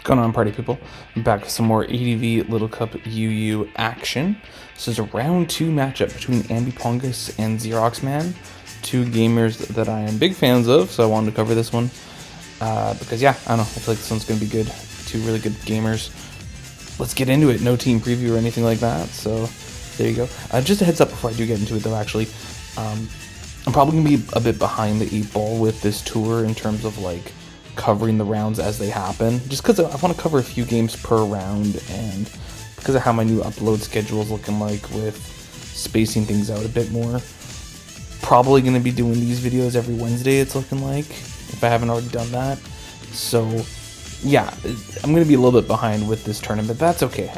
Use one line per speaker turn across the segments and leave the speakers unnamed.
Going on, party people? I'm back with some more ADV Little Cup UU action. This is a round 2 matchup between Ambipongus and Xzeroxman, two gamers that I am big fans of, so I wanted to cover this one. Because yeah, I don't know, I feel like this one's going to be good. Two really good gamers. Let's get into it. No team preview or anything like that, so there you go. Just a heads up before I do get into it though, actually. I'm probably going to be a bit behind the 8 ball with this tour in terms of like covering the rounds as they happen, just because I want to cover a few games per round, and because of how my new upload schedule is looking like with spacing things out a bit more. Probably going to be doing these videos every Wednesday, it's looking like, if I haven't already done that. So yeah, I'm going to be a little bit behind with this tournament. That's okay.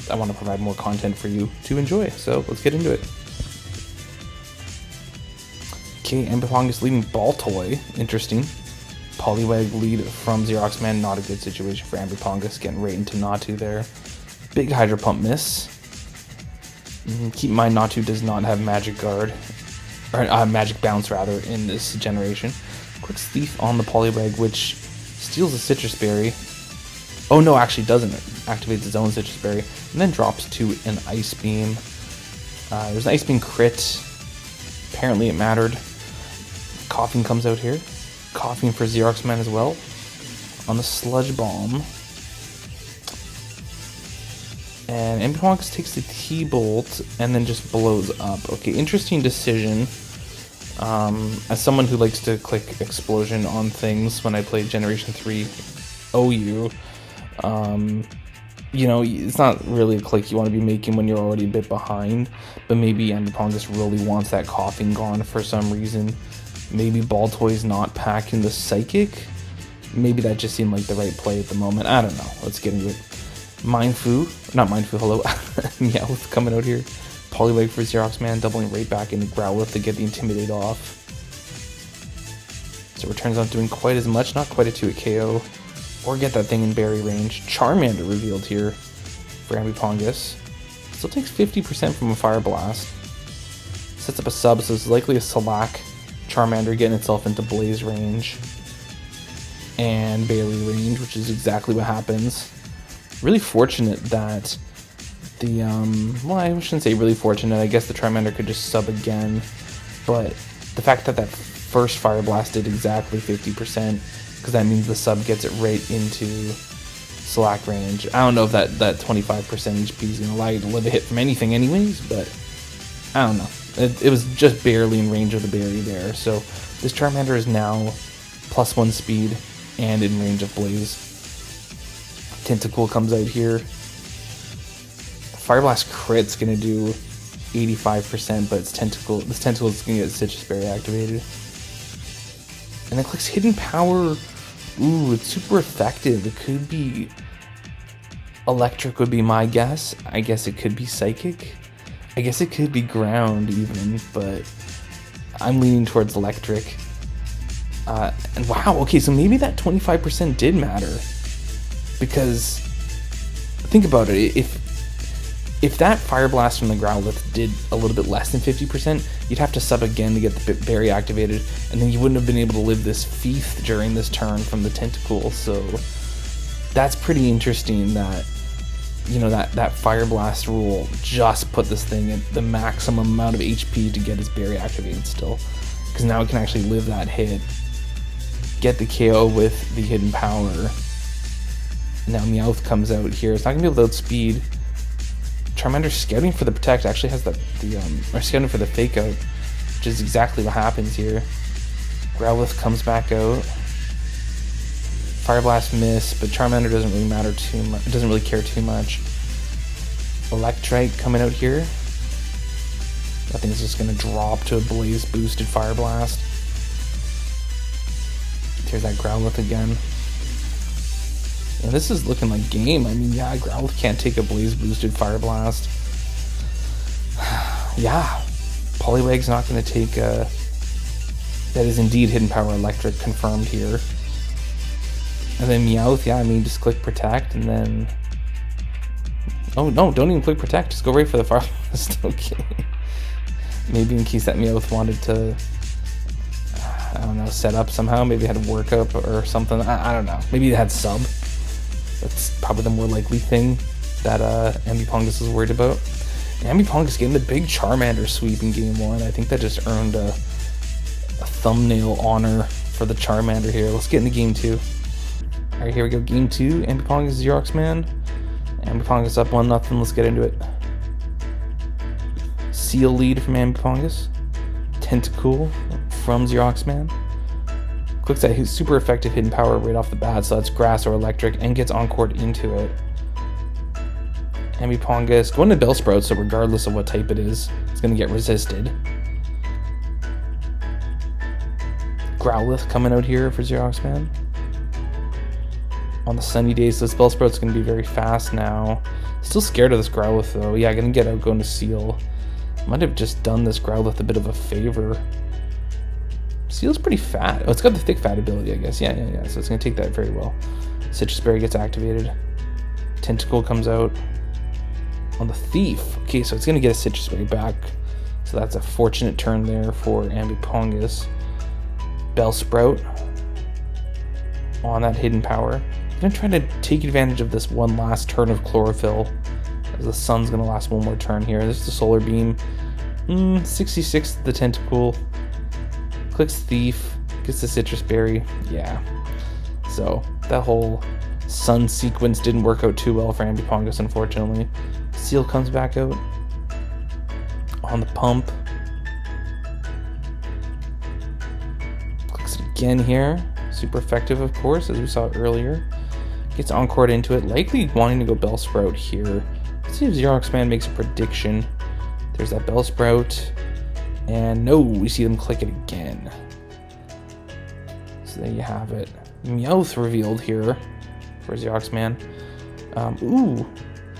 I want to provide more content for you to enjoy, so let's get into it. Okay, Ambipongus leading ball toy, interesting. Poliwag lead from Xzeroxman, not a good situation for Ambipongus, getting right into Natu there. Big Hydro Pump miss. Keep in mind, Natu does not have Magic Guard, or Magic Bounce rather, in this generation. Quick Thief on the Poliwag, which steals a Citrus Berry. Oh no, actually doesn't. It activates its own Citrus Berry, and then drops to an Ice Beam. There's an Ice Beam crit. Apparently it mattered. Coughing comes out here. Coughing for Xzeroxman as well on the Sludge Bomb. And Ambipongus takes the T-Bolt and then just blows up. Okay, interesting decision. As someone who likes to click Explosion on things when I play Generation 3 OU, you know, it's not really a click you want to be making when you're already a bit behind, but maybe Ambipongus really wants that Coughing gone for some reason. Maybe Baltoy's not packing the Psychic. Maybe that just seemed like the right play at the moment. I don't know. Let's get into it. Not Mindfu, hello. Meowth coming out here. Poliwag for Xzeroxman, doubling right back into Growlithe to get the Intimidate off. So returns not doing quite as much, not quite a 2-hit KO. Or get that thing in berry range. Charmander revealed here for Ambipongus. Still takes 50% from a Fire Blast. Sets up a sub, so it's likely a Slack. Charmander getting itself into Blaze range and Berry range, which is exactly what happens. Really fortunate that the, well, I shouldn't say really fortunate, I guess the Charmander could just sub again, but the fact that that first Fire Blast did exactly 50%, because that means the sub gets it right into Slack range. I don't know if that 25% HP is going to allow you to live a hit from anything anyways, but I don't know. It was just barely in range of the berry there, so this Charmander is now +1 speed and in range of Blaze. Tentacool comes out here. Fire Blast crit's gonna do 85%, but this Tentacool is gonna get Citrus Berry activated. And then clicks Hidden Power. Ooh, it's super effective. It could be Electric would be my guess. I guess it could be Psychic. I guess it could be Ground even, but I'm leaning towards Electric. And wow, okay, so maybe that 25% did matter. Because, think about it, if that Fire Blast from the Growlithe did a little bit less than 50%, you'd have to sub again to get the berry activated, and then you wouldn't have been able to live this Feast during this turn from the Tentacool, so that's pretty interesting that, you know, that Fire Blast rule just put this thing at the maximum amount of HP to get its berry activated still. Because now it can actually live that hit. Get the KO with the Hidden Power. Now Meowth comes out here. It's not going to be able to outspeed. Charmander scouting for the Protect actually has or scouting for the Fake Out, which is exactly what happens here. Growlithe comes back out. Fire Blast miss, but Charmander doesn't really matter too much. It doesn't really care too much. Electrike coming out here. That thing's just gonna drop to a Blaze boosted Fire Blast. Here's that Growlithe again. And this is looking like game. I mean, yeah, Growlithe can't take a Blaze boosted Fire Blast. Yeah, Poliwag's not gonna take that is indeed Hidden Power Electric confirmed here. And then Meowth, yeah, I mean, just click Protect, and then... Oh, no, don't even click Protect, just go right for the Fire Blast, okay. Maybe in case that Meowth wanted to, I don't know, set up somehow, maybe it had workup or something, I don't know. Maybe it had sub. That's probably the more likely thing that Ambipongus is worried about. Ambipongus getting the big Charmander sweep in game 1. I think that just earned a thumbnail honor for the Charmander here. Let's get into game 2. Alright, here we go. Game 2. Ambipongus, Xzeroxman. Ambipongus up 1-0. Let's get into it. Seal lead from Ambipongus. Tentacool from Xzeroxman. Clicks that super effective hidden power right off the bat, so that's grass or electric, and gets encored into it. Ambipongus going to Bellsprout, so regardless of what type it is, it's going to get resisted. Growlithe coming out here for Xzeroxman. On the sunny days, this Bellsprout's going to be very fast now. Still scared of this Growlithe though. Yeah, going to get out going to Seal. Might have just done this Growlithe a bit of a favor. Seal's pretty fat. Oh, it's got the thick fat ability, I guess. Yeah. So it's going to take that very well. Citrus Berry gets activated. Tentacool comes out. On the Thief. Okay, so it's going to get a Citrus Berry back. So that's a fortunate turn there for Ambipongus. Bellsprout on that hidden power. I'm going to try to take advantage of this one last turn of Chlorophyll, as the sun's going to last one more turn here. This is the Solar Beam. 66 the Tentacool. Clicks Thief. Gets the Citrus Berry. Yeah. So that whole sun sequence didn't work out too well for Ambipongus, unfortunately. Seal comes back out. On the pump. Clicks it again here. Super effective, of course, as we saw earlier. Gets encored into it, likely wanting to go Bellsprout here. Let's see if Xzeroxman makes a prediction. There's that Bellsprout. And no, we see them click it again. So there you have it. Meowth revealed here for Xzeroxman. Ooh,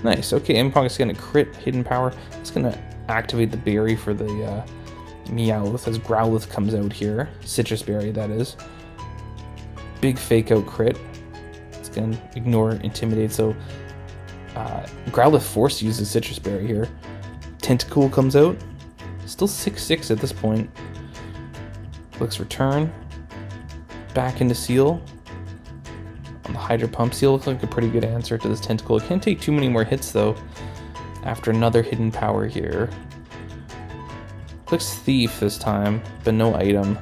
nice. Okay, Ambipongus is going to crit hidden power. It's going to activate the berry for the Meowth as Growlithe comes out here. Citrus Berry, that is. Big fake out crit. It's going to ignore Intimidate, so Growlithe force uses Citrus Berry here. Tentacool comes out. Still 6-6 at this point. Clicks return. Back into Seal. On the Hydro Pump, Seal looks like a pretty good answer to this Tentacool. It can't take too many more hits though. After another hidden power here. Clicks Thief this time, but no item.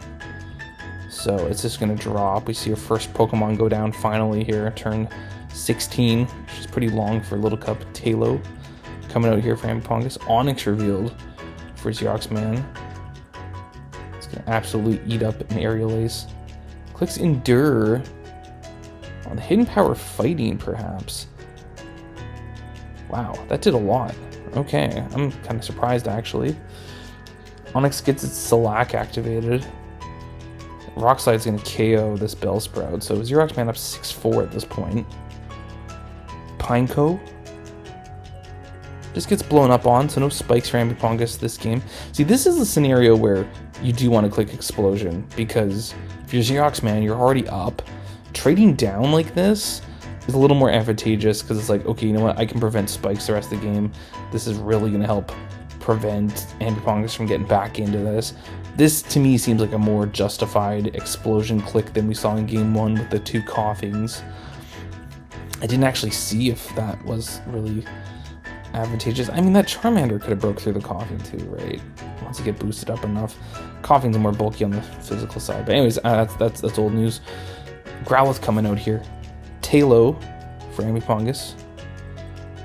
So it's just going to drop. We see our first Pokemon go down finally here. Turn 16, which is pretty long for Little Cup. Talo coming out here for Ambipongus. Onix revealed for Xzeroxman. It's going to absolutely eat up an Aerial Ace. Clicks Endure. On the hidden power fighting, perhaps. Wow, that did a lot. Okay, I'm kind of surprised actually. Onix gets its Slack activated. Rock Slide's going to KO this Bellsprout, so Xzeroxman up 6-4 at this point. Pineco just gets blown up on, so no spikes for Ambipongus this game. See, this is a scenario where you do want to click Explosion, because if you're Xzeroxman, you're already up. Trading down like this is a little more advantageous, because it's like, okay, you know what, I can prevent spikes the rest of the game. This is really going to help prevent Ambipongus from getting back into this. This, to me, seems like a more justified explosion click than we saw in Game 1 with the two coughings. I didn't actually see if that was really advantageous. I mean, that Charmander could have broke through the coughing too, right? Once you get boosted up enough. Coughing's more bulky on the physical side. But anyways, that's old news. Growlithe coming out here. Talo for Ambipongus.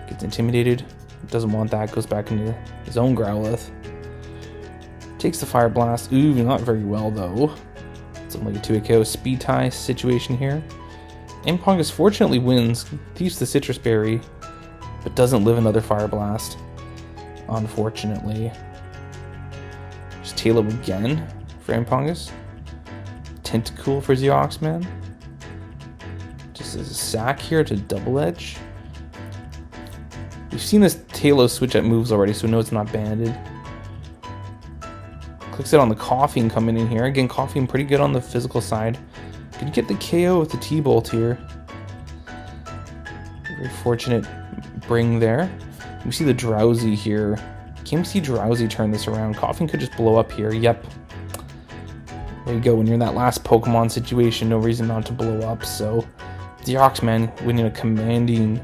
Gets intimidated. Doesn't want that. Goes back into his own Growlithe. Takes the Fire Blast. Ooh, not very well though. It's only a 2-hit KO. Speed tie situation here. Ambipongus fortunately wins. Thieves the Citrus Berry, but doesn't live another Fire Blast, unfortunately. There's Talo again for Ambipongus. Tentacool for Xzeroxman. Just as a sack here to Double Edge. We've seen this Talo switch at moves already, so we know it's not banded. Clicks it on the Coughing coming in here. Again, Coughing pretty good on the physical side. Gonna get the KO with the T-Bolt here. Very fortunate bring there. We see the Drowsy here. Can't see Drowsy turn this around. Coughing could just blow up here. Yep. There you go. When you're in that last Pokemon situation, no reason not to blow up. So Xzeroxman winning a commanding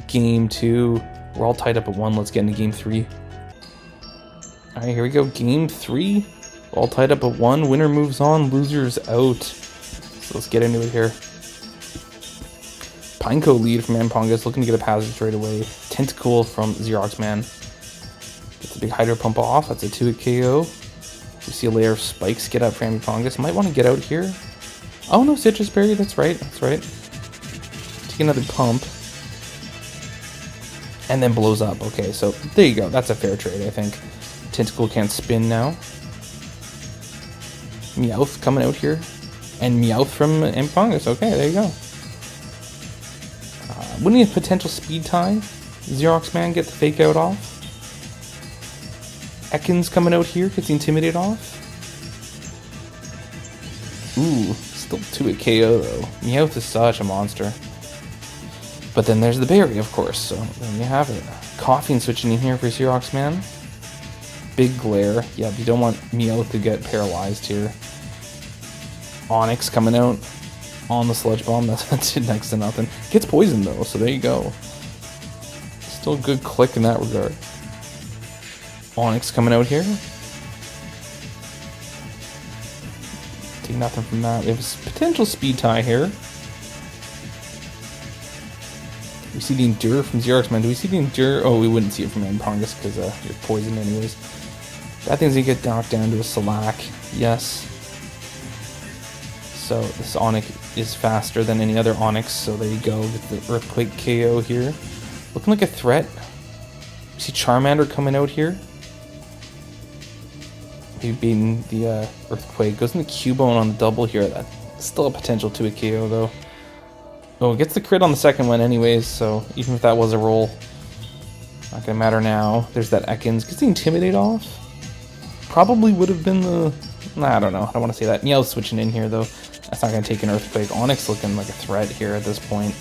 game 2. We're all tied up at 1. Let's get into game 3. All right, here we go. Game 3. We're all tied up at 1. Winner moves on, losers out. So let's get into it here. Pineco lead from Ambipongus, looking to get a passage right away. Tentacle from Xzeroxman. Gets a big Hydro Pump off. That's a 2-hit KO. We see a layer of spikes get up for Ambipongus. Might want to get out here. Oh no, Citrus Berry. That's right. That's right. Take another pump. And then blows up. Okay, so there you go. That's a fair trade, I think. Tentacle can't spin now. Meowth coming out here. And Meowth from Ambipongus. Okay, there you go. Winning a potential speed tie. Xzeroxman get the fake out off. Ekans coming out here, gets the Intimidate off. Ooh, still 2-hit KO though. Meowth is such a monster. But then there's the berry, of course, so there you have it. Coughing switching in here for Xzeroxman. Big glare. Yep, you don't want Meowth to get paralyzed here. Onyx coming out on the Sludge Bomb. That's next to nothing. Gets poisoned though, so there you go. Still a good click in that regard. Onyx coming out here. Take nothing from that. We have a potential speed tie here. We see the Endure from Xzeroxman. Do we see the Endure? Oh, we wouldn't see it from Ambipongus because you're poisoned anyways. That thing's gonna get knocked down to a Slack. Yes. So this Onyx is faster than any other Onyx, so there you go with the Earthquake KO here. Looking like a threat. We see Charmander coming out here. Maybe beating the Earthquake. Goes into Cubone on the double here. That's still a potential to a KO though. Oh, gets the crit on the second one anyways, so even if that was a roll, not gonna matter now. There's that Ekans. Gets the Intimidate off. Probably would have been the... Nah, I don't know. I don't want to say that. Meowth switching in here though. That's not gonna take an Earthquake. Onyx looking like a threat here at this point.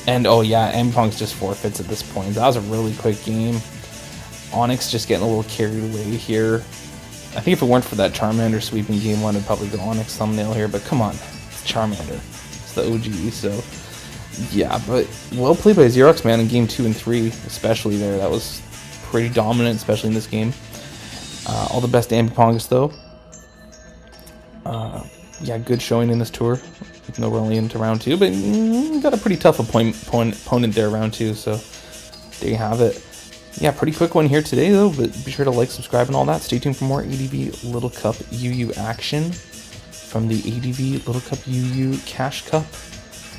And oh yeah, Ambipongus just forfeits at this point. That was a really quick game. Onyx just getting a little carried away here. I think if it weren't for that Charmander sweeping game 1, it'd probably go Onyx thumbnail here, but come on. It's Charmander. It's the OG, so yeah, but well played by Xzeroxman in game 2 and 3, especially there. That was pretty dominant, especially in this game. All the best to Ambipongus though. Yeah, good showing in this tour, even though we're only into round 2, but got a pretty tough opponent there round 2, so there you have it. Yeah, pretty quick one here today though, but be sure to like, subscribe, and all that. Stay tuned for more ADV Little Cup UU action from the ADV Little Cup UU Cash Cup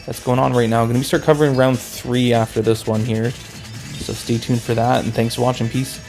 that's going on right now. Going to start covering round 3 after this one here, so stay tuned for that, and thanks for watching. Peace.